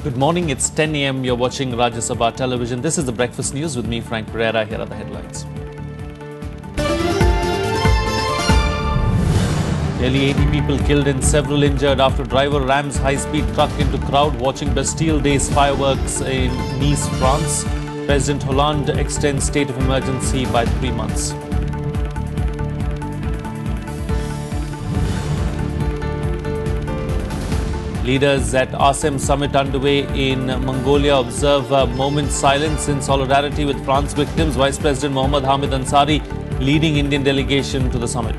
Good morning, it's 10 a.m. You're watching Rajya Sabha television. This is the breakfast news with me, Frank Pereira. Here are the headlines. Nearly 80 people killed and several injured after driver rams high-speed truck into crowd watching Bastille Day's fireworks in Nice, France. President Hollande extends state of emergency by 3 months. Leaders at Asean summit underway in Mongolia observe a moment's silence in solidarity with France victims. Vice President Hamid Ansari leading Indian delegation to the summit.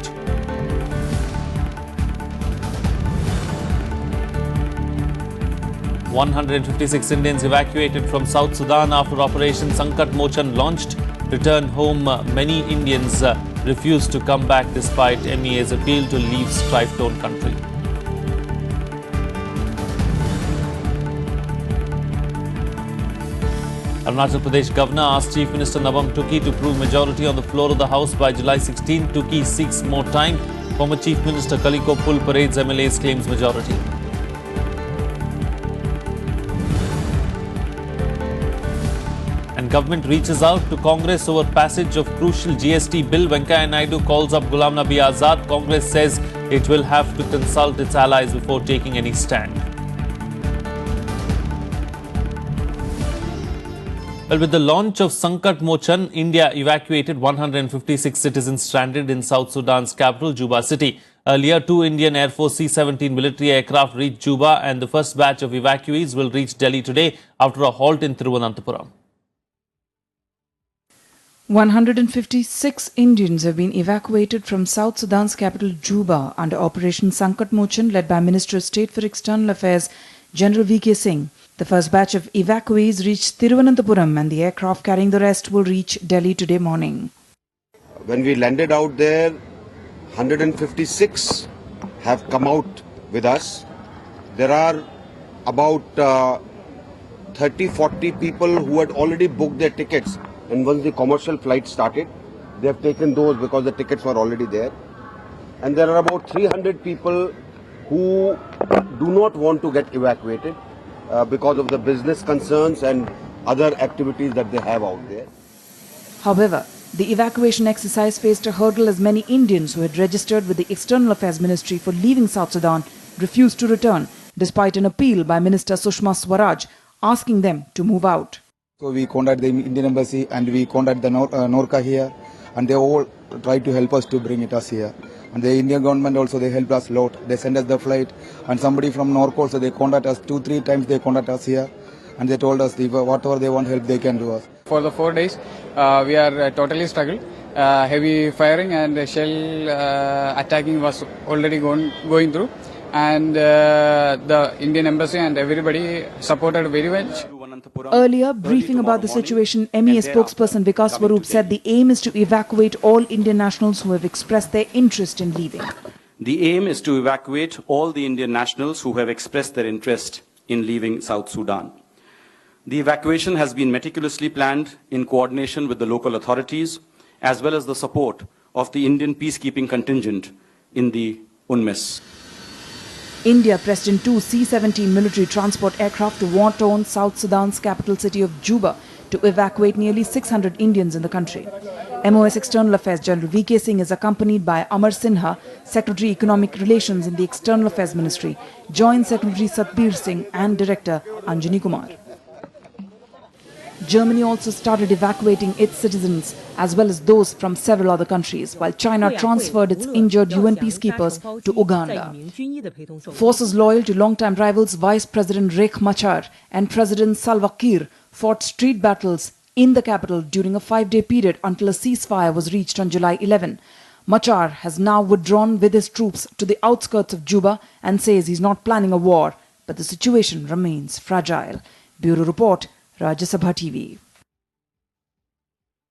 "156 Indians evacuated from South Sudan after Operation Sankat Mochan launched. Return home. Many Indians refused to come back despite MEA's appeal to leave strife-torn country. Arunachal Pradesh Governor asked Chief Minister Nawam Tukki to prove majority on the floor of the House by July 16. Tukki seeks more time. Former Chief Minister Kaliko Pul parades MLAs claims majority. And government reaches out to Congress over passage of crucial GST Bill. Venkaiah Naidu calls up Ghulam Nabi Azad. Congress says it will have to consult its allies before taking any stand. Well, with the launch of Sankat Mochan, India evacuated 156 citizens stranded in South Sudan's capital, Juba city. Earlier, 2 Indian Air Force C-17 military aircraft reached Juba, and the first batch of evacuees will reach Delhi today after a halt in Thiruvananthapuram. 156 Indians have been evacuated from South Sudan's capital, Juba, under Operation Sankat Mochan, led by Minister of State for External Affairs, General V.K. Singh. The first batch of evacuees reached Thiruvananthapuram, and the aircraft carrying the rest will reach Delhi today morning. When we landed out there, 156 have come out with us. There are about 30-40 people who had already booked their tickets, and once the commercial flight started, they have taken those because the tickets were already there. And there are about 300 people who do not want to get evacuated because of the business concerns and other activities that they have out there. However, the evacuation exercise faced a hurdle as many Indians who had registered with the External Affairs Ministry for leaving South Sudan refused to return, despite an appeal by Minister Sushma Swaraj asking them to move out. So we contacted the Indian Embassy and we contacted the Norca here, and they all tried to help us to bring us here. And the Indian government also, they helped us a lot. They sent us the flight, and somebody from Norco also, they contacted us 2-3 times. They contacted us here, and they told us whatever they want help, they can do us. For the 4 days, we are totally struggled. Heavy firing and shell attacking was already going through, and the Indian Embassy and everybody supported very well. Earlier, briefing about the situation, MEA spokesperson Vikas Swarup said the aim is to evacuate all Indian nationals who have expressed their interest in leaving. The aim is to evacuate all the Indian nationals who have expressed their interest in leaving South Sudan. The evacuation has been meticulously planned in coordination with the local authorities, as well as the support of the Indian peacekeeping contingent in the UNMISS. India pressed in 2 C-17 military transport aircraft to war-torn South Sudan's capital city of Juba to evacuate nearly 600 Indians in the country. MOS External Affairs General V.K. Singh is accompanied by Amar Sinha, Secretary Economic Relations in the External Affairs Ministry, Joint Secretary Satbir Singh and Director Anjani Kumar. Germany also started evacuating its citizens as well as those from several other countries, while China transferred its injured UN peacekeepers to Uganda. Forces loyal to longtime rivals Vice President Riek Machar and President Salva Kiir fought street battles in the capital during a 5-day period until a ceasefire was reached on July 11. Machar has now withdrawn with his troops to the outskirts of Juba and says he's not planning a war, but the situation remains fragile. Bureau Report, Rajya Sabha TV.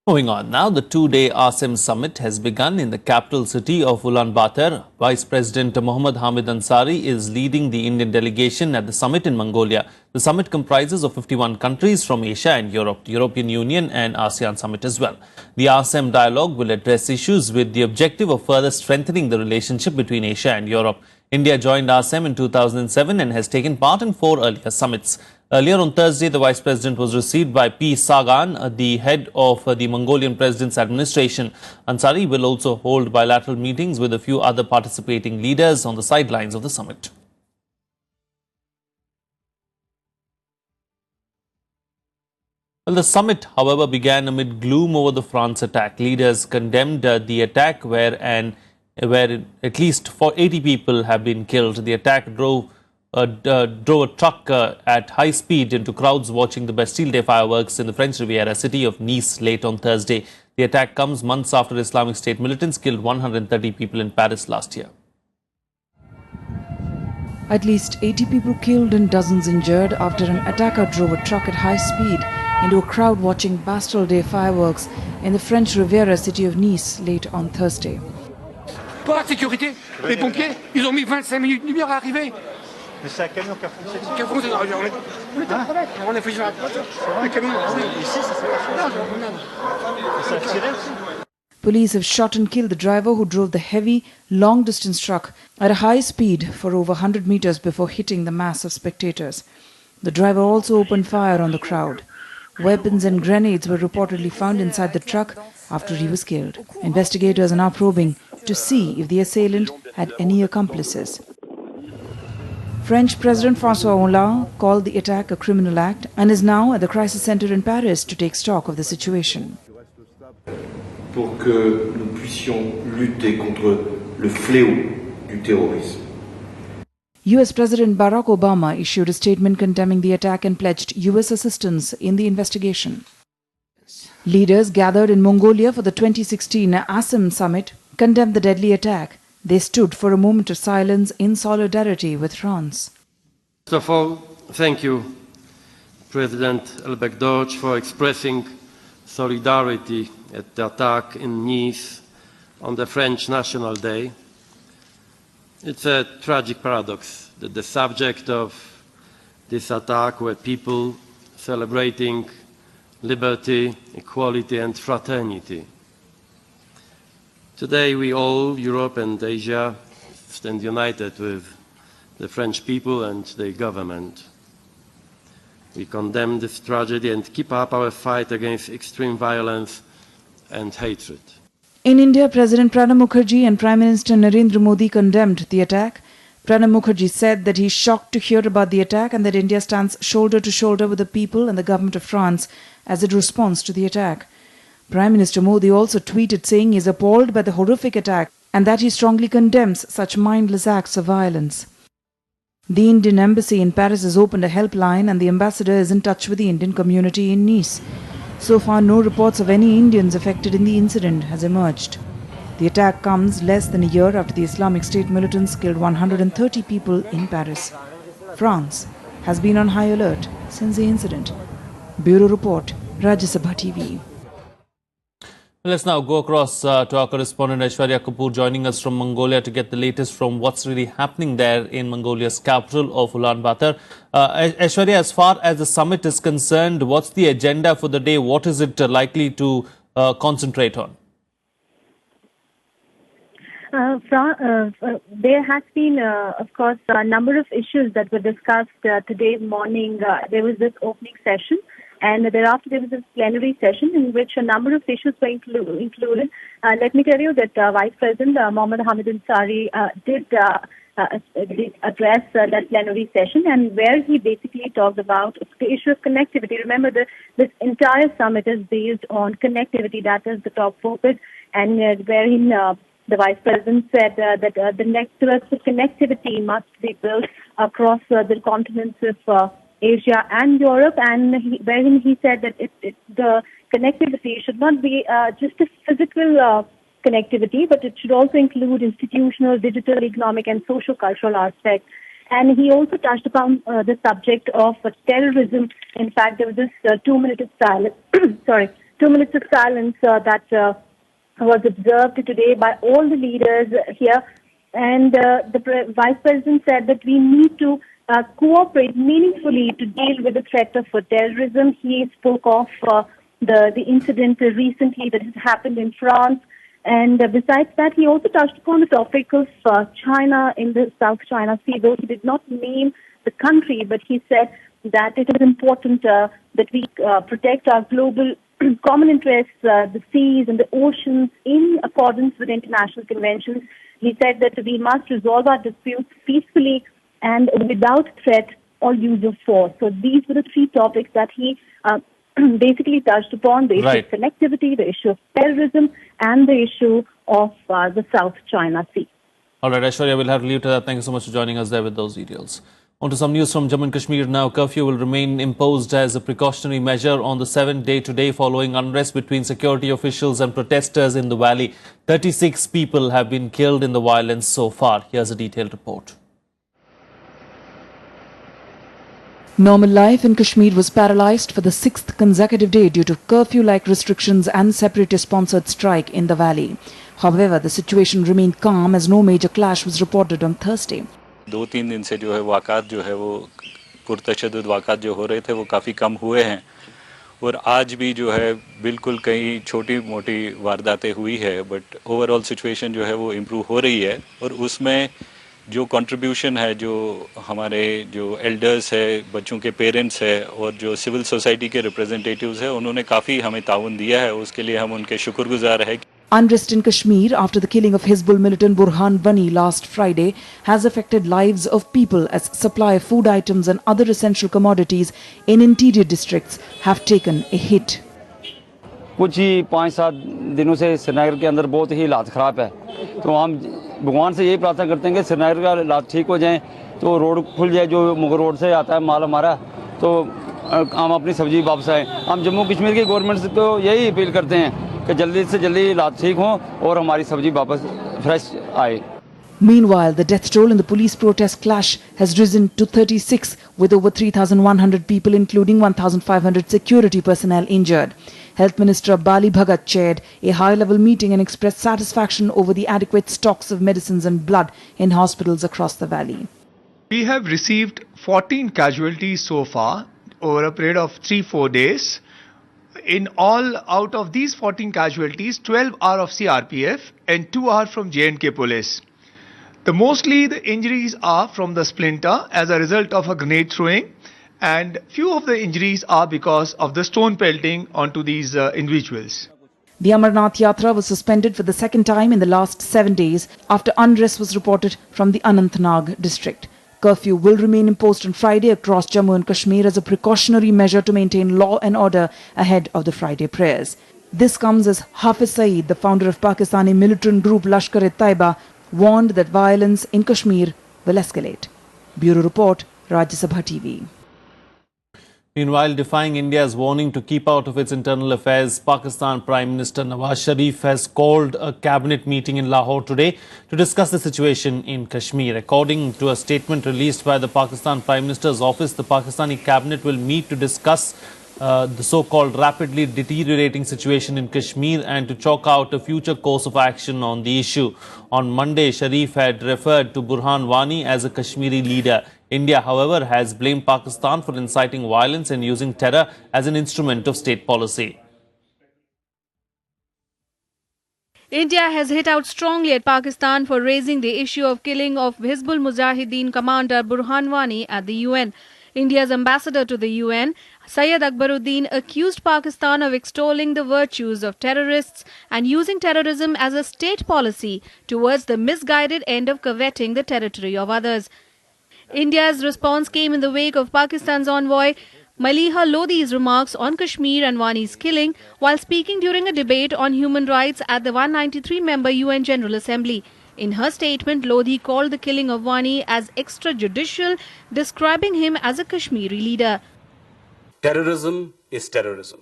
Moving on now, the 2-day Asean summit has begun in the capital city of Ulaanbaatar. Vice President Hamid Ansari is leading the Indian delegation at the summit in Mongolia. The summit comprises of 51 countries from Asia and Europe, the European Union and ASEAN summit as well. The Asean dialogue will address issues with the objective of further strengthening the relationship between Asia and Europe. India joined ASEAN in 2007 and has taken part in 4 earlier summits. Earlier on Thursday, the Vice President was received by P. Sagan, the head of the Mongolian President's administration. Ansari will also hold bilateral meetings with a few other participating leaders on the sidelines of the summit. Well, the summit, however, began amid gloom over the France attack. Leaders condemned the attack where at least 80 people have been killed. The attack drove a truck at high speed into crowds watching the Bastille Day fireworks in the French Riviera city of Nice late on Thursday. The attack comes months after Islamic State militants killed 130 people in Paris last year. At least 80 people killed and dozens injured after an attacker drove a truck at high speed into a crowd watching Bastille Day fireworks in the French Riviera city of Nice late on Thursday. Pas de sécurité. Les pompiers, ils ont mis 25 minutes de lumière à arriver. Mais c'est un camion qui a foncé dessus. Qui a foncé dans la journée. On a fait ça. Le camion. Ici, ça s'est pas fait. Ça a tiré aussi. Police have shot and killed the driver who drove the heavy, long-distance truck at a high speed for over 100 meters before hitting the mass of spectators. The driver also opened fire on the crowd. Weapons and grenades were reportedly found inside the truck after he was killed. Investigators are now probing to see if the assailant had any accomplices. French President François Hollande called the attack a criminal act and is now at the crisis center in Paris to take stock of the situation. Pour que nous puissions lutter contre le fléau du terrorisme. US President Barack Obama issued a statement condemning the attack and pledged US assistance in the investigation. Leaders gathered in Mongolia for the 2016 Asean summit condemned the deadly attack. They stood for a moment of silence in solidarity with France. First of all, thank you, President Elbek for expressing solidarity at the attack in Nice on the French National Day. It's a tragic paradox that the subject of this attack were people celebrating liberty, equality and fraternity. Today we all, Europe and Asia, stand united with the French people and their government. We condemn this tragedy and keep up our fight against extreme violence and hatred. In India, President Pranab Mukherjee and Prime Minister Narendra Modi condemned the attack. Pranab Mukherjee said that he is shocked to hear about the attack and that India stands shoulder to shoulder with the people and the government of France as it responds to the attack. Prime Minister Modi also tweeted saying he is appalled by the horrific attack and that he strongly condemns such mindless acts of violence. The Indian embassy in Paris has opened a helpline and the ambassador is in touch with the Indian community in Nice. So far, no reports of any Indians affected in the incident has emerged. The attack comes less than a year after the Islamic State militants killed 130 people in Paris. France has been on high alert since the incident. Bureau Report, Rajya Sabha TV. Let's now go across to our correspondent Aishwarya Kapoor joining us from Mongolia to get the latest from what's really happening there in Mongolia's capital of Ulaanbaatar. Aishwarya, as far as the summit is concerned, what's the agenda for the day? What is it likely to concentrate on? There has been, of course, a number of issues that were discussed today morning. There was this opening session. And thereafter, there was a plenary session in which a number of issues were included. Let me tell you that Vice President Mohammad Hamid Ansari did address that plenary session, and where he basically talked about the issue of connectivity. Remember, this entire summit is based on connectivity. That is the top focus, and wherein the Vice President said that the networks of connectivity must be built across the continents of Asia and Europe, and wherein he said that the connectivity should not be just a physical connectivity, but it should also include institutional, digital, economic, and social-cultural aspects. And he also touched upon the subject of terrorism. In fact, there was this 2 minutes of silence. 2 minutes of silence that was observed today by all the leaders here. And the Vice President said that we need to cooperate meaningfully to deal with the threat of terrorism. He spoke of the incident recently that has happened in France. And besides that, he also touched upon the topic of China in the South China Sea, though he did not name the country, but he said that it is important that we protect our global common interests, the seas and the oceans, in accordance with international conventions. He said that we must resolve our disputes peacefully and without threat or use of force. So these were the three topics that he basically touched upon: the issue of connectivity, the issue of terrorism, and the issue of the South China Sea. All right, Aishwarya, we'll have to leave to that. Thank you so much for joining us there with those details. On to some news from Jammu and Kashmir now. Curfew will remain imposed as a precautionary measure on the 7th day today following unrest between security officials and protesters in the valley. 36 people have been killed in the violence so far. Here's a detailed report. Normal life in Kashmir was paralysed for the 6th consecutive day due to curfew-like restrictions and separatist-sponsored strike in the valley. However, the situation remained calm as no major clash was reported on Thursday. 2-3 दिन से जो है वाक़ात जो है वो पुरतशद्दुद वाक़ात जो हो रहे थे वो काफ़ी कम हुए हैं और आज भी जो है बिल्कुल कई छोटी मोटी वारदातें हुई है, बट ओवरऑल सिचुएशन जो है वो इम्प्रूव हो रही है और उसमें जो कंट्रीब्यूशन है, जो हमारे जो एल्डर्स है, बच्चों के पेरेंट्स है और जो सिविल सोसाइटी के रिप्रेजेंटेटिव्स है, उन्होंने काफ़ी हमें ताउन दिया है, उसके लिए हम उनके शुक्रगुजार हैं. Unrest in Kashmir after the killing of Hizbul militant Burhan Wani last Friday has affected lives of people as supply of food items and other essential commodities in interior districts have taken a hit. कुछ ही 5-7 दिनों से श्रीनगर के अंदर बहुत ही हालात ख़राब है, तो हम भगवान से यही प्रार्थना करते हैं कि श्रीनगर का हालात ठीक हो जाएं, तो रोड खुल जाए, जो मुगल रोड से आता है माल हमारा, तो हम अपनी सब्जी वापस आए. हम जम्मू कश्मीर की गवर्नमेंट से तो यही अपील करते हैं कि जल्दी से जल्दी हालात ठीक हों और हमारी सब्जी वापस फ्रेश आए. Meanwhile, the death toll in the police protest clash has risen to 36, with over 3,100 people, including 1,500 security personnel, injured. Health Minister Bali Bhagat chaired a high-level meeting and expressed satisfaction over the adequate stocks of medicines and blood in hospitals across the valley. We have received 14 casualties so far over a period of 3-4 days. In all, out of these 14 casualties, 12 are of CRPF and 2 are from J&K police. Mostly the injuries are from the splinter as a result of a grenade throwing, and few of the injuries are because of the stone pelting onto these individuals. The Amarnath Yatra was suspended for the second time in the last 7 days after unrest was reported from the Anantnag district. Curfew will remain imposed on Friday across Jammu and Kashmir as a precautionary measure to maintain law and order ahead of the Friday prayers. This comes as Hafiz Saeed, the founder of Pakistani militant group Lashkar-e-Taiba, warned that violence in Kashmir will escalate. Bureau Report, Rajya Sabha TV. Meanwhile, defying India's warning to keep out of its internal affairs, Pakistan Prime Minister Nawaz Sharif has called a cabinet meeting in Lahore today to discuss the situation in Kashmir. According to a statement released by the Pakistan Prime Minister's office, the Pakistani cabinet will meet to discuss the so-called rapidly deteriorating situation in Kashmir and to chalk out a future course of action on the issue. On Monday, Sharif had referred to Burhan Wani as a Kashmiri leader. India, however, has blamed Pakistan for inciting violence and using terror as an instrument of state policy. India has hit out strongly at Pakistan for raising the issue of killing of Hizbul Mujahideen commander Burhan Wani at the UN. India's ambassador to the UN, Syed Akbaruddin, accused Pakistan of extolling the virtues of terrorists and using terrorism as a state policy towards the misguided end of coveting the territory of others. India's response came in the wake of Pakistan's envoy Maliha Lodhi's remarks on Kashmir and Wani's killing while speaking during a debate on human rights at the 193-member UN General Assembly. In her statement, Lodhi called the killing of Wani as extrajudicial, describing him as a Kashmiri leader. Terrorism is terrorism.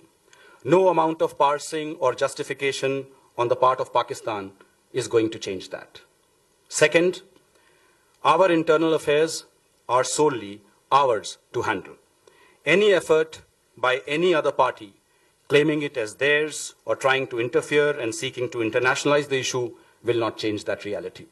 No amount of parsing or justification on the part of Pakistan is going to change that. Second, our internal affairs are solely ours to handle. Any effort by any other party claiming it as theirs or trying to interfere and seeking to internationalize the issue will not change that reality.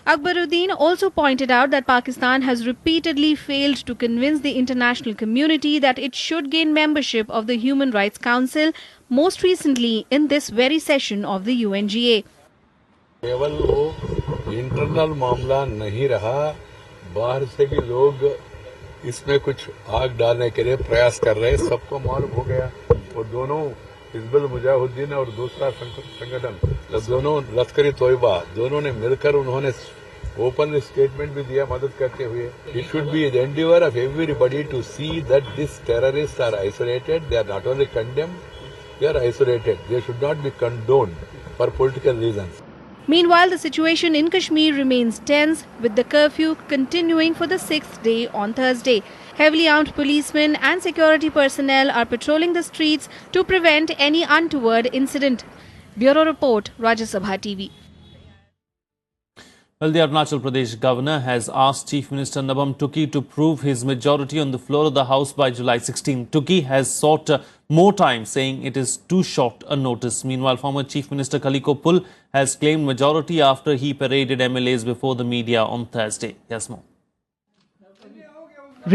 Akbaruddin also pointed out that Pakistan has repeatedly failed to convince the international community that it should gain membership of the Human Rights Council, most recently in this very session of the UNGA. केवल वो internal मामला नहीं रहा, बाहर से भी लोग इसमें कुछ आग डालने के लिए प्रयास कर रहे हैं। सबको मालूम हो गया और दोनों हिजबुल मुजाहिदीन और दूसरा संगठन दोनों लश्करी तोयबा दोनों ने मिलकर उन्होंने ओपन स्टेटमेंट भी दिया मदद करते हुए। It should be the endeavour of everybody to see that this terrorist are isolated, they are not only condemned, they are isolated, they should not be condoned for political reasons. Meanwhile, the situation in Kashmir remains tense, with the curfew continuing for the 6th day on Thursday. Heavily armed policemen and security personnel are patrolling the streets to prevent any untoward incident. Bureau Report, Rajya Sabha TV. Well, the Arunachal Pradesh governor has asked Chief Minister Nabam Tuki to prove his majority on the floor of the House by July 16. Tuki has sought more time, saying it is too short a notice. Meanwhile, former Chief Minister Kaliko Pul has claimed majority after he paraded MLAs before the media on Thursday. Yes, more.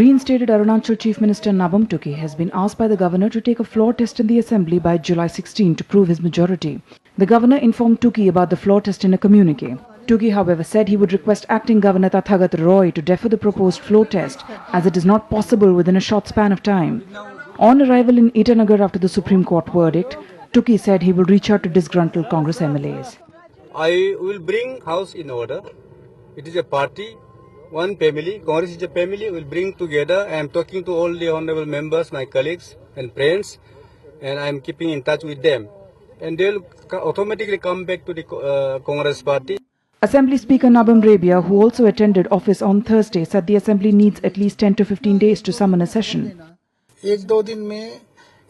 Reinstated Arunachal Chief Minister Nabam Tuki has been asked by the governor to take a floor test in the assembly by July 16 to prove his majority. The governor informed Tuki about the floor test in a communique. Tuki, however, said he would request acting Governor Tathagat Roy to defer the proposed floor test, as it is not possible within a short span of time. On arrival in Itanagar after the Supreme Court verdict, Tuki said he will reach out to disgruntled Congress MLAs. I will bring House in order. It is a party, one family. Congress is a family. We will bring together. I am talking to all the honorable members, my colleagues and friends, and I am keeping in touch with them. And they will automatically come back to the Congress party. Assembly Speaker Nabam Rabia, who also attended office on Thursday, said the Assembly needs at least 10 to 15 days to summon a session. एक दो दिन में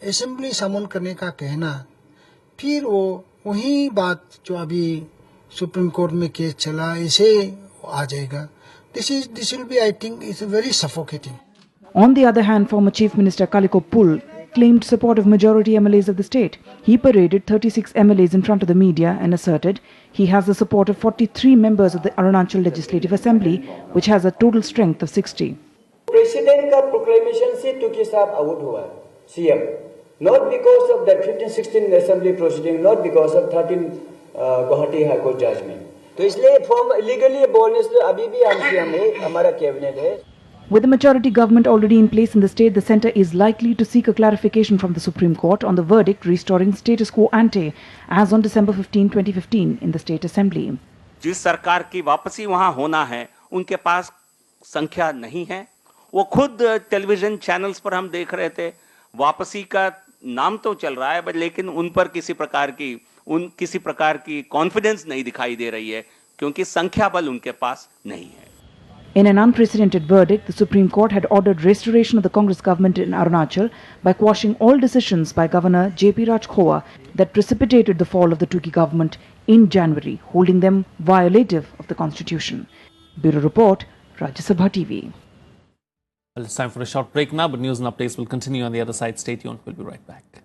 assembly समन करने का कहना, फिर वो वही बात जो अभी सुप्रीम कोर्ट में केस चला इसे आ जाएगा. This will be, I think, is very suffocating. On the other hand, former Chief Minister Kaliko Pul claimed support of majority MLAs of the state. He paraded 36 MLAs in front of the media and asserted he has the support of 43 members of the Arunachal Legislative Assembly, which has a total strength of 60. President का proclamation से तुकी साहब out हुआ है, CM. Not because of the 15-16 assembly proceeding, not because of 13 Guwahati High Court judgment. तो इसलिए form legally बोलने से अभी भी हम है, हमारा cabinet है. With the majority government already in place in the state, the centre is likely to seek a clarification from the Supreme Court on the verdict restoring status quo ante as on December 15, 2015 in the State Assembly. जिस सरकार की वापसी वहां होना है, उनके पास संख्या नहीं है. वो खुद टेलीविजन चैनल्स पर हम देख रहे थे, वापसी का नाम तो चल रहा है, लेकिन उन पर किसी प्रकार की कॉन्फिडेंस नहीं दिखाई दे रही है, क्योंकि संख्या बल उनके पास नहीं है. In an unprecedented verdict, the Supreme Court had ordered restoration of the Congress government in Arunachal by quashing all decisions by Governor J.P. Rajkhowa that precipitated the fall of the Tuki government in January, holding them violative of the Constitution. Bureau Report, Rajya Sabha TV. Well, it's time for a short break now, but news and updates will continue on the other side. Stay tuned. We'll be right back.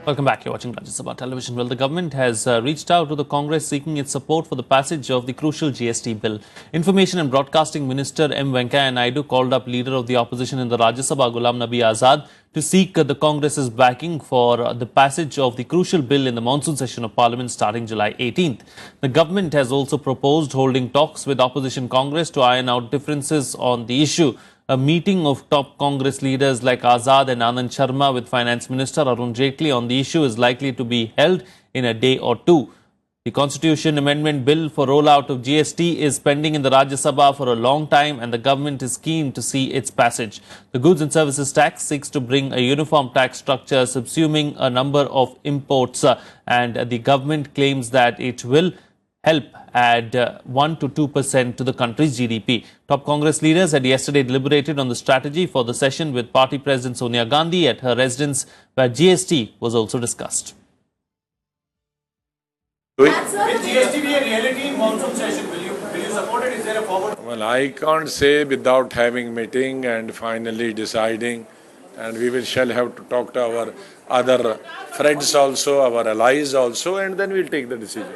Welcome back. You're watching Rajya Sabha Television. Well, the government has reached out to the Congress seeking its support for the passage of the crucial GST Bill. Information and Broadcasting Minister M. Venkaiah Naidu called up leader of the opposition in the Rajya Sabha, Ghulam Nabi Azad, to seek the Congress's backing for the passage of the crucial bill in the monsoon session of Parliament starting July 18th. The government has also proposed holding talks with opposition Congress to iron out differences on the issue. A meeting of top Congress leaders like Azad and Anand Sharma with Finance Minister Arun Jaitley on the issue is likely to be held in a day or two. The Constitution Amendment Bill for rollout of GST is pending in the Rajya Sabha for a long time, and the government is keen to see its passage. The Goods and Services Tax seeks to bring a uniform tax structure subsuming a number of imports, and the government claims that it will help add 1 to 2% to the country's GDP. Top Congress leaders had yesterday deliberated on the strategy for the session with Party President Sonia Gandhi at her residence, where GST was also discussed. Will GST be a reality in monsoon session? Will you support it? Is there a forward? Well, I can't say without having meeting and finally deciding, and we shall have to talk to our other friends also, our allies also, and then we'll take the decision.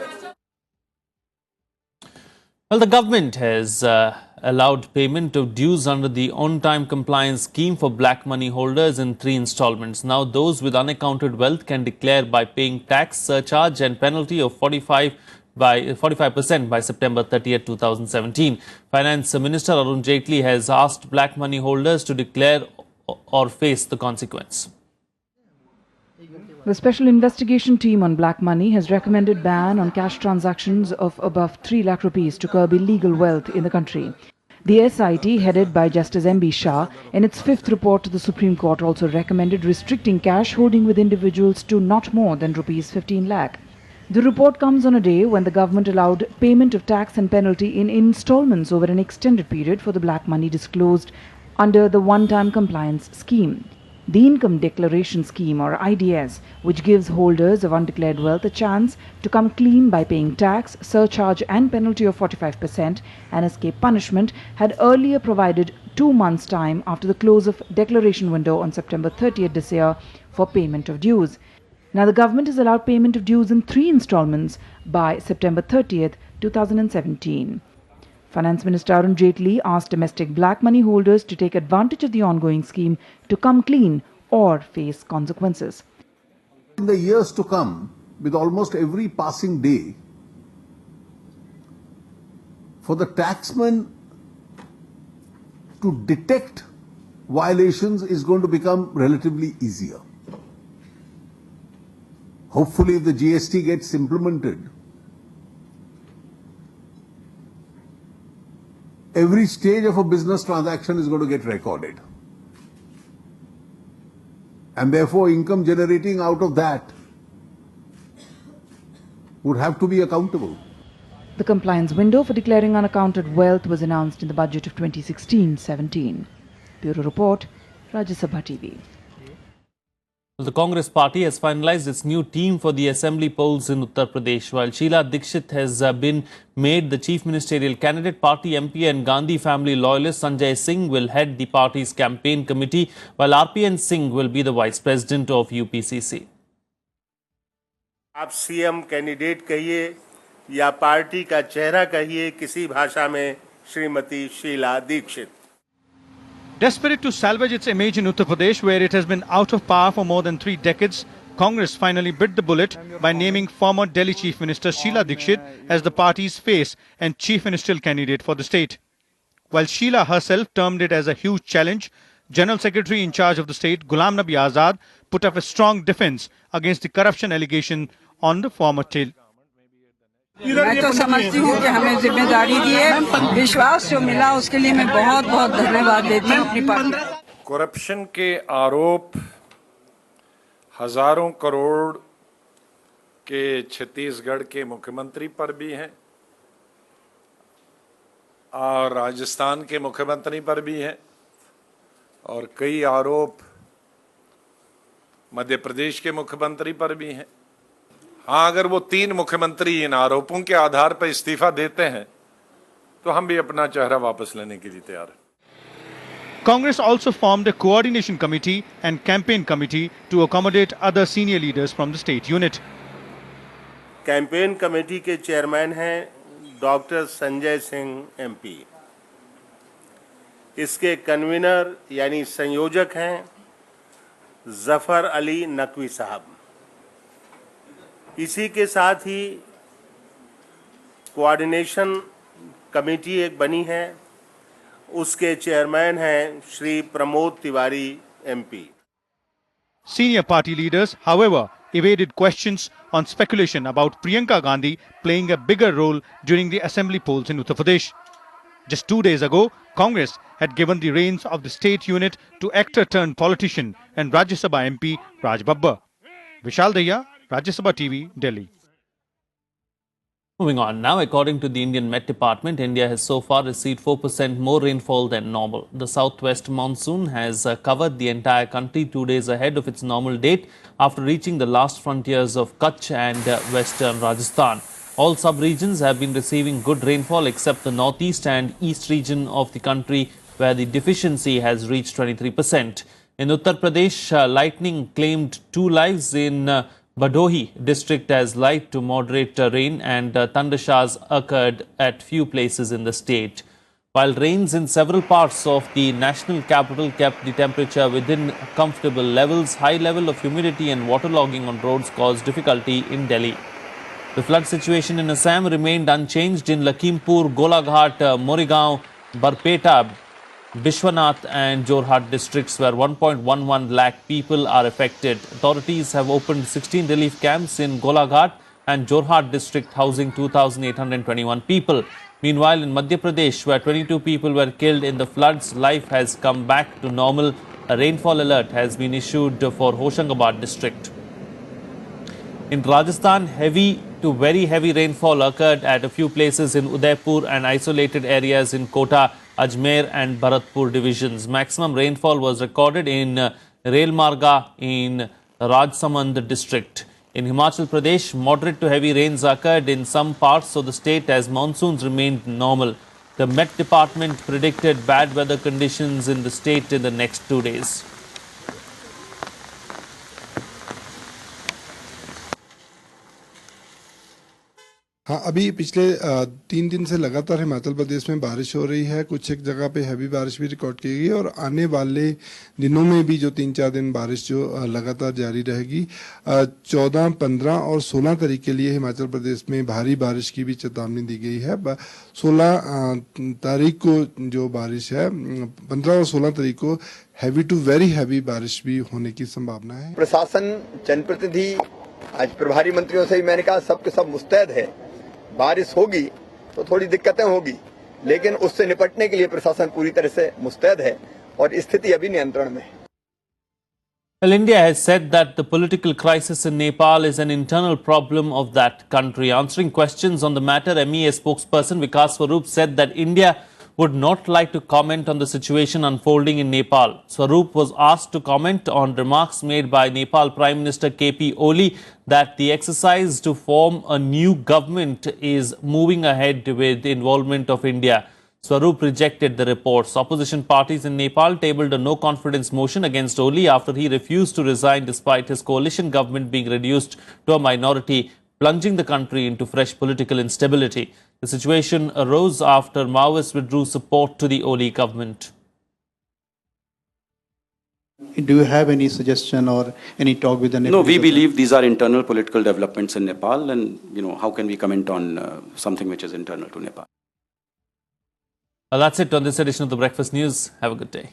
Well, the government has allowed payment of dues under the on-time compliance scheme for black money holders in 3 installments. Now, those with unaccounted wealth can declare by paying tax, surcharge and penalty of $45 by 45% by September 30th, 2017. Finance Minister Arun Jaitley has asked black money holders to declare or face the consequence. The Special Investigation Team on Black Money has recommended ban on cash transactions of above 3 lakh rupees to curb illegal wealth in the country. The SIT, headed by Justice M.B. Shah, in its 5th report to the Supreme Court also recommended restricting cash holding with individuals to not more than rupees 15 lakh. The report comes on a day when the government allowed payment of tax and penalty in installments over an extended period for the black money disclosed under the one-time compliance scheme. The Income Declaration Scheme, or IDS, which gives holders of undeclared wealth a chance to come clean by paying tax, surcharge and penalty of 45% and escape punishment, had earlier provided 2 months' time after the close of declaration window on September 30th this year for payment of dues. Now the government has allowed payment of dues in 3 installments by September 30th, 2017. Finance Minister Arun Jaitley asked domestic black money holders to take advantage of the ongoing scheme to come clean or face consequences. In the years to come, with almost every passing day, for the taxman to detect violations is going to become relatively easier. Hopefully, if the GST gets implemented, every stage of a business transaction is going to get recorded. And therefore, income generating out of that would have to be accountable. The compliance window for declaring unaccounted wealth was announced in the budget of 2016-17. Bureau Report, Rajya Sabha TV. The Congress party has finalized its new team for the assembly polls in Uttar Pradesh. While Sheila Dikshit has been made the chief ministerial candidate, party MP and Gandhi family loyalist Sanjay Singh will head the party's campaign committee, while RPN Singh will be the vice president of UPCC. आप CM candidate कहिए या party का चेहरा कहिए, किसी भाषा में Shrimati Sheila Dikshit. Desperate to salvage its image in Uttar Pradesh, where it has been out of power for more than 3 decades, Congress finally bit the bullet by naming former Delhi Chief Minister Sheila Dikshit as the party's face and chief ministerial candidate for the state. While Sheila herself termed it as a huge challenge, General Secretary in charge of the state, Ghulam Nabi Azad, put up a strong defense against the corruption allegation on the former tail. मैं तो समझती हूँ कि हमें जिम्मेदारी दी है, विश्वास जो मिला उसके लिए मैं बहुत बहुत धन्यवाद देती हूँ अपनी पार्टी. करप्शन के आरोप हजारों करोड़ के छत्तीसगढ़ के मुख्यमंत्री पर भी हैं और राजस्थान के मुख्यमंत्री पर भी हैं और कई आरोप मध्य प्रदेश के मुख्यमंत्री पर भी हैं. हाँ, अगर वो 3 मुख्यमंत्री इन आरोपों के आधार पर इस्तीफा देते हैं तो हम भी अपना चेहरा वापस लेने के लिए तैयार हैं. Congress also formed a coordination committee and campaign committee to accommodate other senior leaders from the state unit. Campaign committee के चेयरमैन हैं डॉक्टर संजय सिंह एमपी. इसके कन्वीनर यानी संयोजक हैं जफर अली नकवी साहब. इसी के साथ ही कोऑर्डिनेशन कमेटी एक बनी है, उसके चेयरमैन हैं Shri Pramod Tiwari MP. Senior party leaders, however, evaded questions on speculation about Priyanka Gandhi playing a bigger role during the assembly polls in Uttar Pradesh. Just 2 days ago, Congress had given the reins of the state unit to actor-turned-politician and Rajya Sabha MP Raj Babbar. Vishal Daya, Rajya Sabha TV, Delhi. Moving on now, according to the Indian Met Department, India has so far received 4% more rainfall than normal. The southwest monsoon has covered the entire country 2 days ahead of its normal date after reaching the last frontiers of Kutch and western Rajasthan. All sub-regions have been receiving good rainfall except the northeast and east region of the country, where the deficiency has reached 23%. In Uttar Pradesh, lightning claimed 2 lives in Bhadohi district as light to moderate rain and thunder showers occurred at few places in the state. While rains in several parts of the national capital kept the temperature within comfortable levels, high level of humidity and waterlogging on roads caused difficulty in Delhi. The flood situation in Assam remained unchanged in Lakhimpur, Golaghat, Morigaon, Barpeta, Bishwanath and Jorhat districts, where 1.11 lakh people are affected. Authorities have opened 16 relief camps in Golaghat and Jorhat district, housing 2,821 people. Meanwhile, in Madhya Pradesh, where 22 people were killed in the floods, life has come back to normal. A rainfall alert has been issued for Hoshangabad district. In Rajasthan, heavy to very heavy rainfall occurred at a few places in Udaipur and isolated areas in Kota, Ajmer and Bharatpur divisions. Maximum rainfall was recorded in Railmarga in Rajsamand district. In Himachal Pradesh, moderate to heavy rains occurred in some parts of the state as monsoons remained normal. The Met Department predicted bad weather conditions in the state in the next 2 days. हाँ, अभी पिछले 3 दिन से लगातार हिमाचल प्रदेश में बारिश हो रही है। कुछ एक जगह पे हैवी बारिश भी रिकॉर्ड की गई और आने वाले दिनों में भी जो 3-4 दिन बारिश जो लगातार जारी रहेगी। 14, 15 और 16 तारीख के लिए हिमाचल प्रदेश में भारी बारिश की भी चेतावनी दी गई है। 16 तारीख को जो बारिश है, 15 और 16 तारीख को हैवी टू वेरी हैवी बारिश भी होने की संभावना है। प्रशासन, जनप्रतिनिधि, आज प्रभारी मंत्रियों से मैंने कहा सबके सब मुस्तैद है। बारिश होगी तो थोड़ी दिक्कतें होगी, लेकिन उससे निपटने के लिए प्रशासन पूरी तरह से मुस्तैद है और स्थिति अभी नियंत्रण में है। Well, India has said that the political crisis in Nepal is an internal problem of that country. Answering questions on the matter, MEA spokesperson Vikas Swarup said that India would not like to comment on the situation unfolding in Nepal. Swarup was asked to comment on remarks made by Nepal Prime Minister KP Oli that the exercise to form a new government is moving ahead with the involvement of India. Swarup rejected the reports. Opposition parties in Nepal tabled a no-confidence motion against Oli after he refused to resign despite his coalition government being reduced to a minority, plunging the country into fresh political instability. The situation arose after Maoists withdrew support to the Oli government. Do you have any suggestion or any talk with the Nepal? No, we believe these are internal political developments in Nepal, and how can we comment on something which is internal to Nepal? Well, that's it on this edition of the Breakfast News. Have a good day.